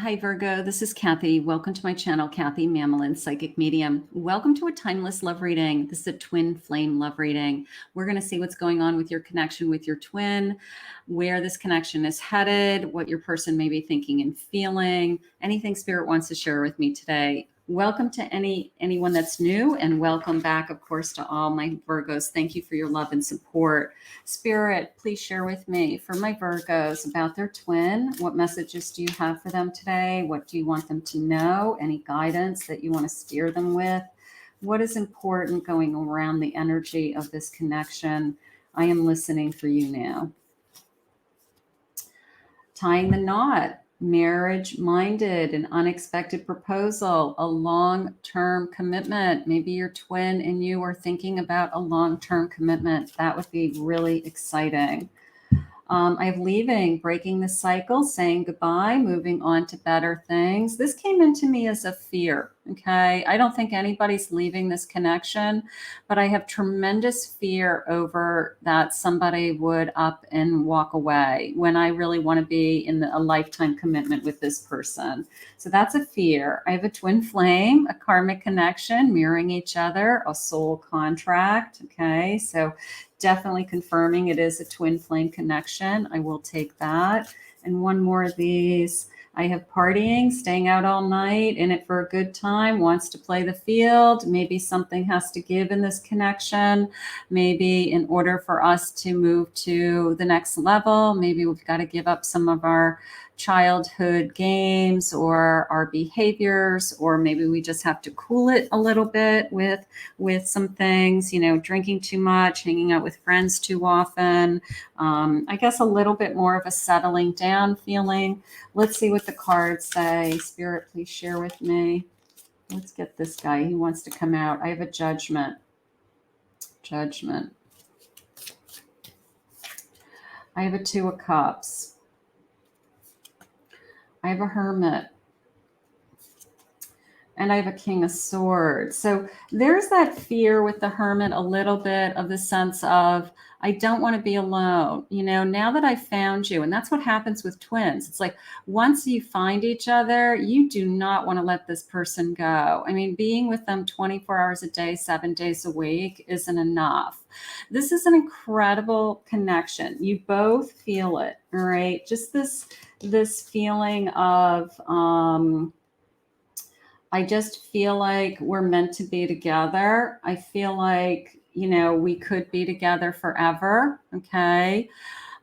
Hi, Virgo. This is Kathy. Welcome to my channel, Kathy Mamolen, Psychic Medium. Welcome to a timeless love reading. This is a twin flame love reading. We're going to see what's going on with your connection with your twin, where this connection is headed, what your person may be thinking and feeling, anything Spirit wants to share with me today. Welcome to anyone that's new, and welcome back, of course, to all my Virgos. Thank you for your love and support. Spirit, please share with me for my Virgos about their twin. What messages do you have for them today? What do you want them to know? Any guidance that you want to steer them with? What is important going around the energy of this connection? I am listening for you now. Tying the knot. Marriage-minded, an unexpected proposal, a long-term commitment. Maybe your twin and you are thinking about a long-term commitment. That would be really exciting. I have leaving, breaking the cycle, saying goodbye, moving on to better things. This came into me as a fear, okay? I don't think anybody's leaving this connection, but I have tremendous fear over that somebody would up and walk away when I really want to be in a lifetime commitment with this person. So that's a fear. I have a twin flame, a karmic connection, mirroring each other, a soul contract, okay? So definitely confirming it is a twin flame connection. I will take that. And one more of these. I have partying, staying out all night, in it for a good time, wants to play the field. Maybe something has to give in this connection. Maybe in order for us to move to the next level, maybe we've got to give up some of our childhood games or our behaviors, or maybe we just have to cool it a little bit with some things, you know, drinking too much, hanging out with friends too often. I guess a little bit more of a settling down feeling. Let's see what the cards say. Spirit, please share with me. Let's get this guy. He wants to come out. I have a judgment. Judgment. I have a Two of Cups. I have a Hermit. And I have a King of Swords. So there's that fear with the Hermit, a little bit of the sense of, I don't want to be alone. You know, now that I found you, and that's what happens with twins. It's like, once you find each other, you do not want to let this person go. I mean, being with them 24 hours a day, 7 days a week isn't enough. This is an incredible connection. You both feel it, all right? Just this feeling of, I just feel like we're meant to be together. I feel like, you know, we could be together forever. Okay.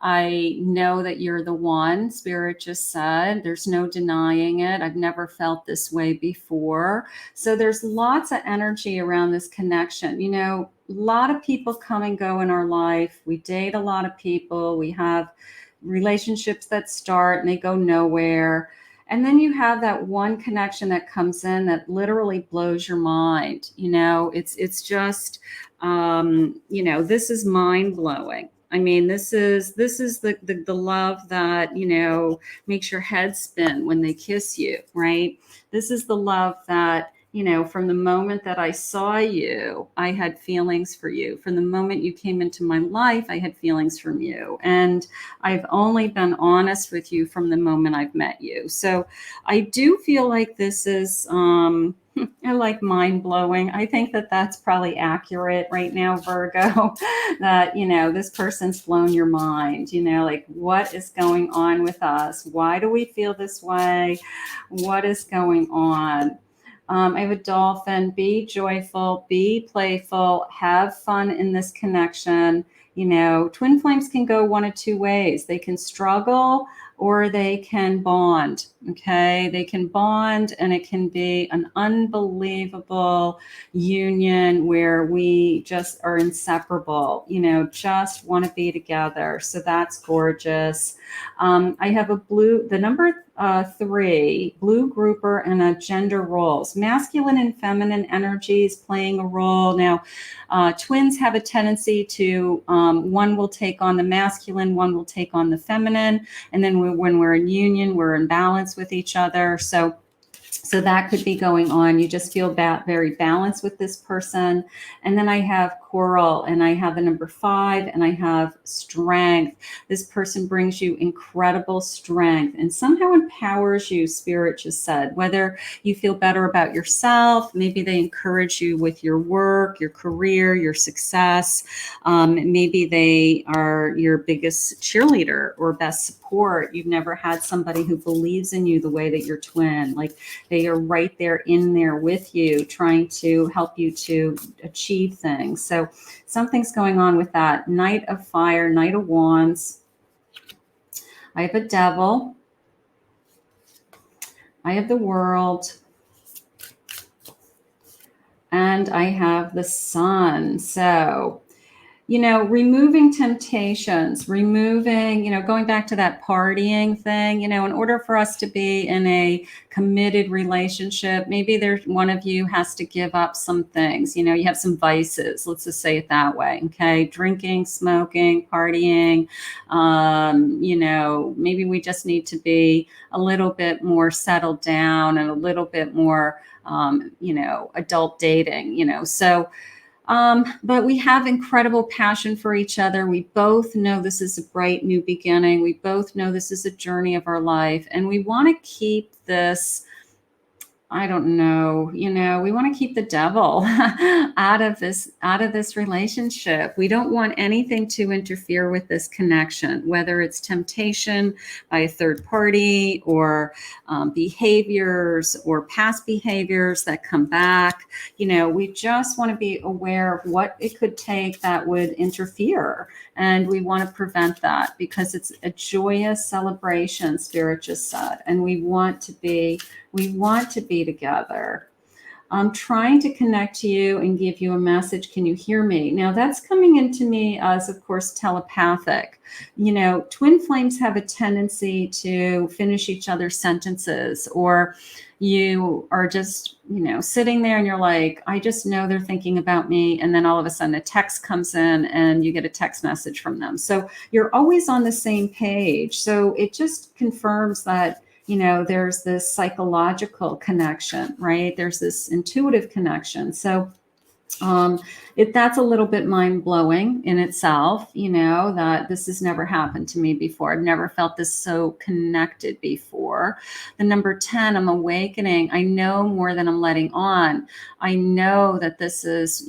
I know that you're the one, Spirit just said. There's no denying it. I've never felt this way before. So there's lots of energy around this connection. You know, a lot of people come and go in our life. We date a lot of people. We have relationships that start and they go nowhere. And then you have that one connection that comes in that literally blows your mind. You know, it's just, you know, this is mind blowing. I mean, this is the love that, you know, makes your head spin when they kiss you, right? This is the love that, you know, from the moment that I saw you, I had feelings for you. From the moment you came into my life, I had feelings from you. And I've only been honest with you from the moment I've met you. So I do feel like this is, I like mind blowing. I think that that's probably accurate right now, Virgo, that, you know, this person's blown your mind, you know, like what is going on with us? Why do we feel this way? What is going on? I have a dolphin. Be joyful, be playful, have fun in this connection. You know, twin flames can go one of two ways. They can struggle or they can bond. Okay. They can bond and it can be an unbelievable union where we just are inseparable, you know, just want to be together. So that's gorgeous. I have a blue, the number 3, blue grouper and a gender roles, masculine and feminine energies playing a role. Now, twins have a tendency to, one will take on the masculine, one will take on the feminine. And then when we're in union, we're in balance with each other. So So that could be going on. You just feel very balanced with this person. And then I have coral, and I have the number 5, and I have strength. This person brings you incredible strength and somehow empowers you, Spirit just said, whether you feel better about yourself, maybe they encourage you with your work, your career, your success. Maybe they are your biggest cheerleader or best support. You've never had somebody who believes in you the way that your twin, like they are right there in there with you, trying to help you to achieve things. So something's going on with that. Knight of Fire, Knight of Wands. I have a Devil. I have the World. And I have the Sun. So, removing temptations, going back to that partying thing, in order for us to be in a committed relationship, maybe one of you has to give up some things. You have some vices, let's just say it that way. Okay. Drinking, smoking, partying. Maybe we just need to be a little bit more settled down and a little bit more, adult dating, but we have incredible passion for each other. We both know this is a bright new beginning. We both know this is a journey of our life. And we want to keep this, I don't know, we want to keep the devil out of this relationship. We don't want anything to interfere with this connection, whether it's temptation by a third party or behaviors or past behaviors that come back. We just want to be aware of what it could take that would interfere. And we want to prevent that because it's a joyous celebration, Spirit just said. And we want to be together. I'm trying to connect to you and give you a message. Can you hear me? Now that's coming into me as, of course, telepathic. Twin flames have a tendency to finish each other's sentences, or you are just, sitting there and you're like, I just know they're thinking about me. And then all of a sudden a text comes in and you get a text message from them. So you're always on the same page. So it just confirms that there's this psychological connection, right? There's this intuitive connection. So that's a little bit mind-blowing in itself, that this has never happened to me before. I've never felt this so connected before. The number 10, I'm awakening. I know more than I'm letting on. I know that this is,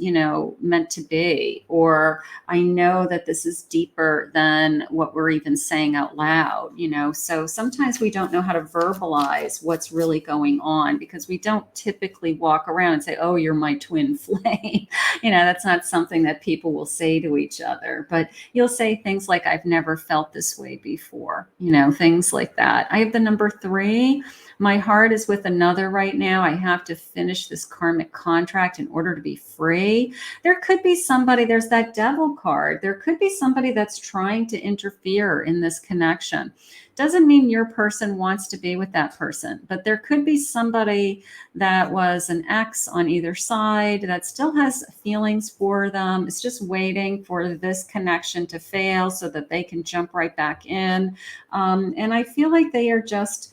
meant to be, or I know that this is deeper than what we're even saying out loud, So sometimes we don't know how to verbalize what's really going on because we don't typically walk around and say, oh, you're my twin flame. That's not something that people will say to each other, but you'll say things like, I've never felt this way before, things like that. I have the number 3. My heart is with another right now. I have to finish this karmic contract in order to be free. There could be somebody, there's that devil card. There could be somebody that's trying to interfere in this connection. Doesn't mean your person wants to be with that person, but there could be somebody that was an ex on either side that still has feelings for them. It's just waiting for this connection to fail so that they can jump right back in. And I feel like they are just,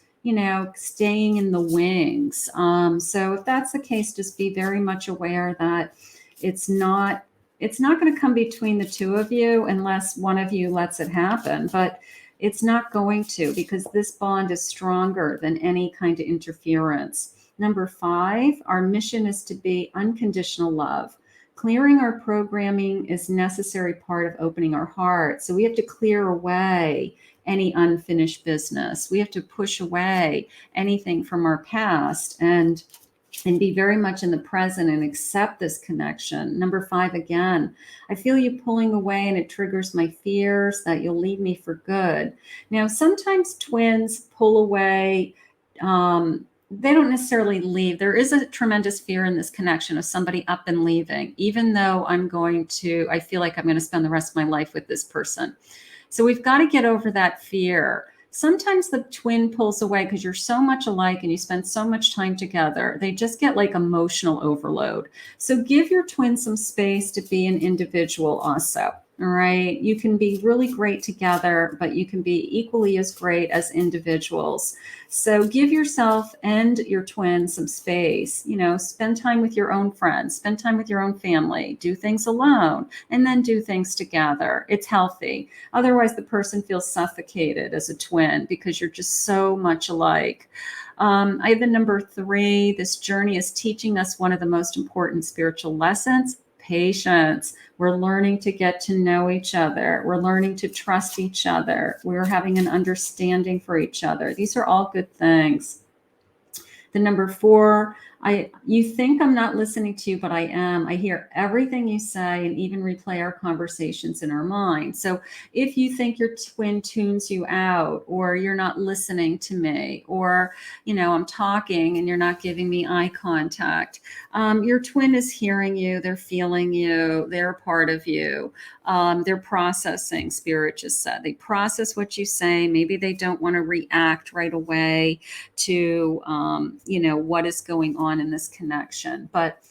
staying in the wings. So if that's the case, just be very much aware that it's not going to come between the two of you unless one of you lets it happen. But it's not going to, because this bond is stronger than any kind of interference. Number 5, our mission is to be unconditional love. Clearing our programming is a necessary part of opening our heart. So we have to clear away any unfinished business. We have to push away anything from our past and be very much in the present and accept this connection. Number 5, again, I feel you pulling away and it triggers my fears that you'll leave me for good. Now, sometimes twins pull away. They don't necessarily leave. There is a tremendous fear in this connection of somebody up and leaving, even though I feel like I'm going to spend the rest of my life with this person. So we've got to get over that fear. Sometimes the twin pulls away because you're so much alike and you spend so much time together. They just get like emotional overload. So give your twin some space to be an individual also. All right. You can be really great together, but you can be equally as great as individuals. So give yourself and your twin some space. You know, spend time with your own friends, spend time with your own family, do things alone, and then do things together. It's healthy. Otherwise, the person feels suffocated as a twin because you're just so much alike. I have the number 3. This journey is teaching us one of the most important spiritual lessons: patience. We're learning to get to know each other. We're learning to trust each other. We're having an understanding for each other. These are all good things. The number 4, you think I'm not listening to you, but I am. I hear everything you say and even replay our conversations in our mind. So if you think your twin tunes you out, or you're not listening to me, or, you know, I'm talking and you're not giving me eye contact, your twin is hearing you. They're feeling you. They're a part of you. They're processing, Spirit just said. They process what you say. Maybe they don't want to react right away to, you know, what is going on in this connection. But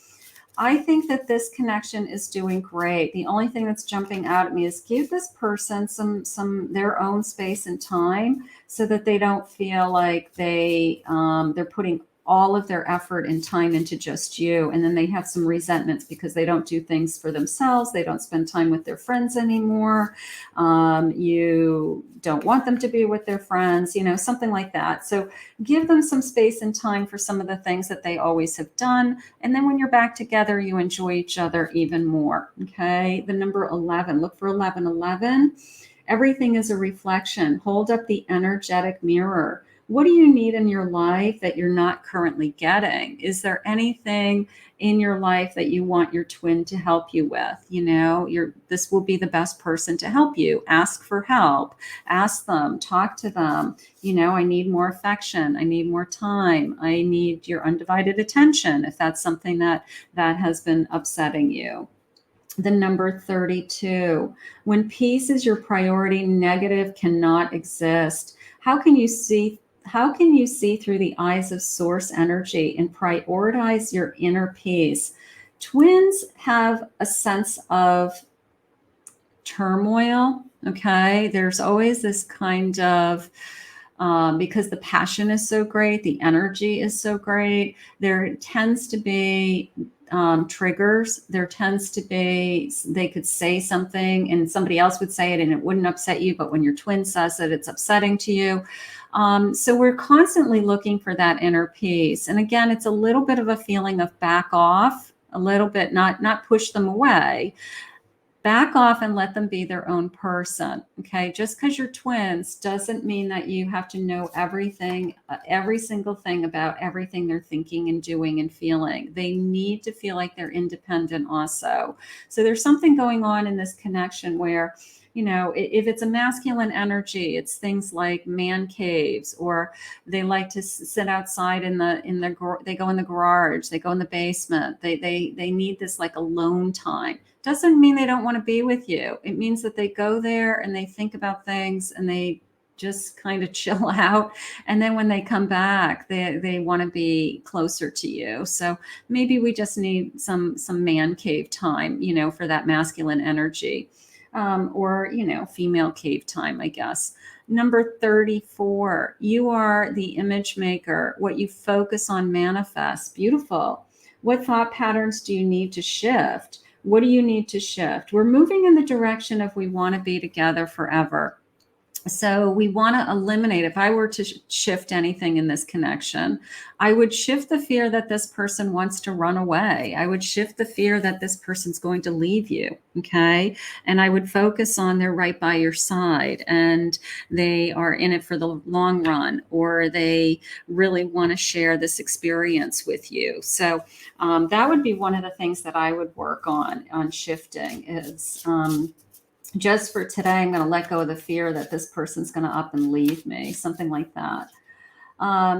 I think that this connection is doing great. The only thing that's jumping out at me is give this person some their own space and time, so that they don't feel like they're putting all of their effort and time into just you, and then they have some resentments because they don't do things for themselves. They don't spend time with their friends anymore. You don't want them to be with their friends, you know, something like that. So give them some space and time for some of the things that they always have done. And then when you're back together, you enjoy each other even more. Okay. The number 11, look for 1111. Everything is a reflection. Hold up the energetic mirror. What do you need in your life that you're not currently getting? Is there anything in your life that you want your twin to help you with? You know, this will be the best person to help you. Ask for help. Ask them, talk to them. You know, I need more affection. I need more time. I need your undivided attention if that's something that has been upsetting you. The number 32, when peace is your priority, negative cannot exist. How can you see through the eyes of source energy and prioritize your inner peace? Twins have a sense of turmoil. Okay. There's always this kind of, because the passion is so great, the energy is so great, there tends to be triggers. There tends to be, they could say something and somebody else would say it and it wouldn't upset you, but when your twin says it, it's upsetting to you. So we're constantly looking for that inner peace. And again, it's a little bit of a feeling of back off, a little bit, not push them away. Back off and let them be their own person. Okay. Just because you're twins doesn't mean that you have to know everything, every single thing about everything they're thinking and doing and feeling. They need to feel like they're independent also. So there's something going on in this connection where, you know, if it's a masculine energy, it's things like man caves, or they like to sit outside they go in the garage, they go in the basement. They need this like alone time. Doesn't mean they don't want to be with you. It means that they go there and they think about things and they just kind of chill out. And then when they come back, they want to be closer to you. So maybe we just need some man cave time, you know, for that masculine energy, or, you know, female cave time, I guess. Number 34, you are the image maker. What you focus on manifests. Beautiful. What thought patterns do you need to shift? What do you need to shift? We're moving in the direction of we want to be together forever. So we want to eliminate, if I were to shift anything in this connection, I would shift the fear that this person wants to run away. I would shift the fear that this person's going to leave you. Okay. And I would focus on they're right by your side and they are in it for the long run, or they really want to share this experience with you. So that would be one of the things that I would work on shifting is, just for today, I'm going to let go of the fear that this person's going to up and leave me, something like that.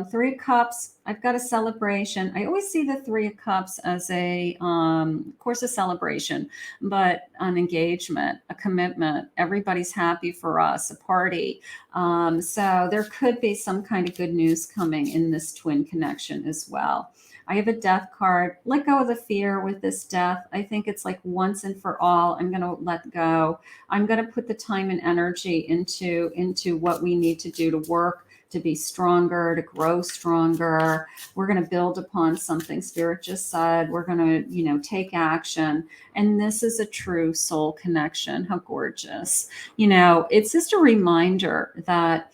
Three of Cups, I've got a celebration. I always see the Three of Cups as of course, a celebration, but an engagement, a commitment. Everybody's happy for us, a party. So there could be some kind of good news coming in this twin connection as well. I have a death card. Let go of the fear with this death. I think it's like once and for all. I'm going to let go. I'm going to put the time and energy into what we need to do to work, to be stronger, to grow stronger. We're going to build upon something Spirit just said. We're going to, take action. And this is a true soul connection. How gorgeous. It's just a reminder that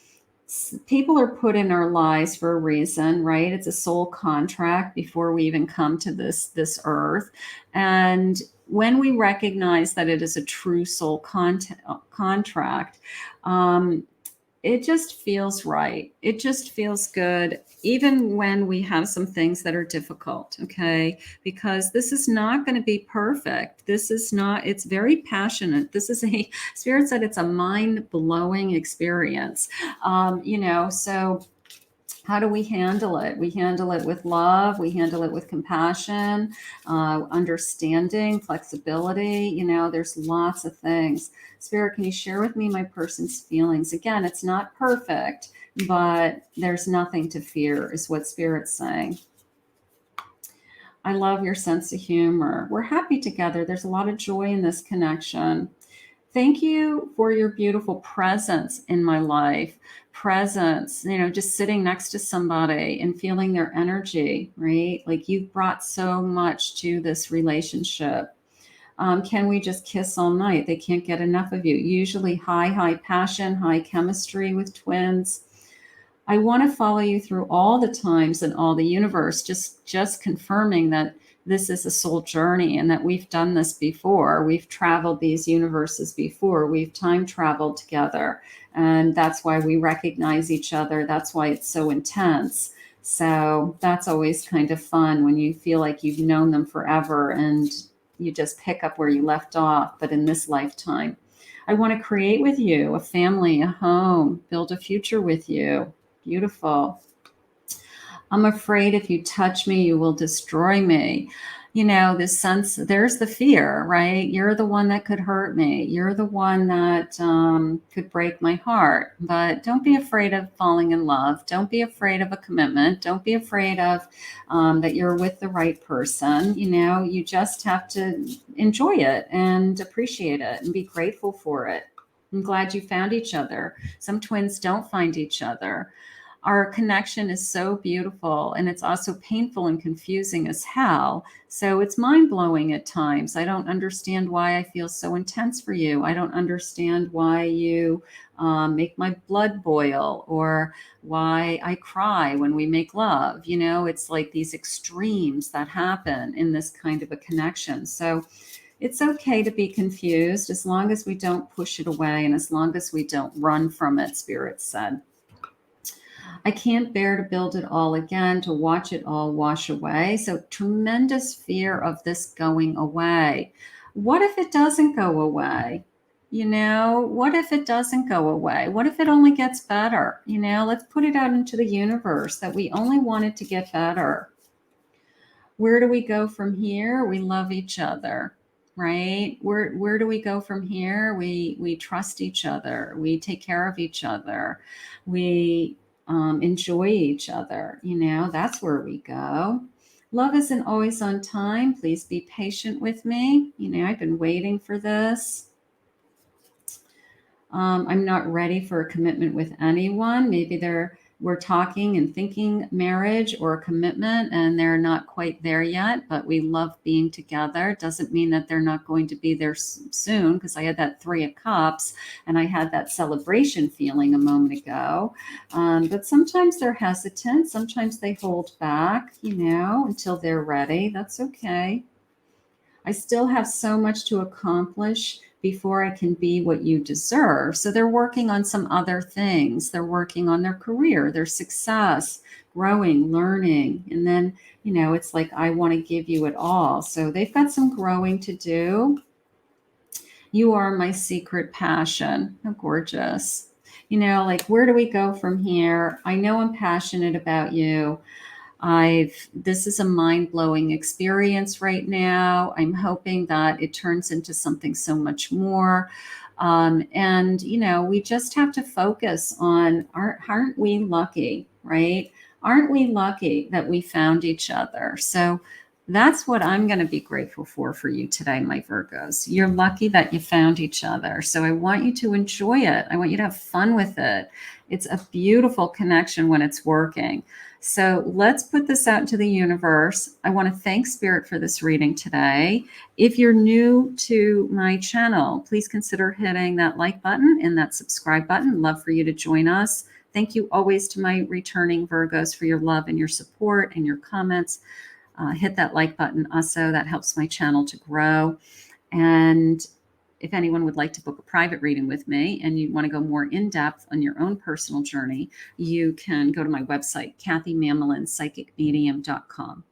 people are put in our lives for a reason, right? It's a soul contract before we even come to this earth. And when we recognize that it is a true soul contract, it just feels right. It just feels good, even when we have some things that are difficult, okay? Because this is not going to be perfect. This is not, it's very passionate. This is Spirit said it's a mind-blowing experience. So how do we handle it? We handle it with love. We handle it with compassion, understanding, flexibility. There's lots of things. Spirit, can you share with me my person's feelings? Again, it's not perfect, but there's nothing to fear, is what Spirit's saying. I love your sense of humor. We're happy together. There's a lot of joy in this connection. Thank you for your beautiful presence in my life. Presence, just sitting next to somebody and feeling their energy, right? Like you've brought so much to this relationship. Can we just kiss all night? They can't get enough of you. Usually high passion, high chemistry with twins. I want to follow you through all the times and all the universe, just confirming that this is a soul journey and that we've done this before. We've traveled these universes before. We've time traveled together. And that's why we recognize each other. That's why it's so intense. So that's always kind of fun when you feel like you've known them forever and you just pick up where you left off, but in this lifetime. I want to create with you a family, a home, build a future with you. Beautiful. I'm afraid if you touch me, you will destroy me. This sense, there's the fear, right? You're the one that could hurt me. You're the one that could break my heart. But don't be afraid of falling in love. Don't be afraid of a commitment. Don't be afraid of that you're with the right person. You just have to enjoy it and appreciate it and be grateful for it. I'm glad you found each other. Some twins don't find each other. Our connection is so beautiful, and it's also painful and confusing as hell. So it's mind-blowing at times. I don't understand why I feel so intense for you. I don't understand why you make my blood boil or why I cry when we make love. It's like these extremes that happen in this kind of a connection. So it's okay to be confused as long as we don't push it away and as long as we don't run from it, Spirit said. I can't bear to build it all again, to watch it all wash away. So tremendous fear of this going away. What if it doesn't go away? What if it doesn't go away? What if it only gets better? Let's put it out into the universe that we only want it to get better. Where do we go from here? We love each other, right? Where do we go from here? We trust each other. We take care of each other. We enjoy each other. That's where we go. Love isn't always on time. Please be patient with me. I've been waiting for this. I'm not ready for a commitment with anyone. Maybe we're talking and thinking marriage or a commitment and they're not quite there yet, but we love being together. Doesn't mean that they're not going to be there soon, because I had that Three of Cups and I had that celebration feeling a moment ago. But sometimes they're hesitant. Sometimes they hold back, until they're ready. That's okay. I still have so much to accomplish before I can be what you deserve. So they're working on some other things. They're working on their career, their success, growing, learning. And then, it's like, I want to give you it all. So they've got some growing to do. You are my secret passion. How gorgeous. You know, like, where do we go from here? I know I'm passionate about you. This is a mind-blowing experience right now. I'm hoping that it turns into something so much more. And, you know, we just have to focus on, aren't we lucky, right? Aren't we lucky that we found each other? So that's what I'm going to be grateful for you today, my Virgos. You're lucky that you found each other. So I want you to enjoy it. I want you to have fun with it. It's a beautiful connection when it's working. So let's put this out into the universe. I want to thank Spirit for this reading today. If you're new to my channel, please consider hitting that like button and that subscribe button. Love for you to join us. Thank you always to my returning Virgos for your love and your support and your comments. Hit that like button also. That helps my channel to grow. And if anyone would like to book a private reading with me and you want to go more in depth on your own personal journey, you can go to my website, KathyMamolenPsychicMedium.com.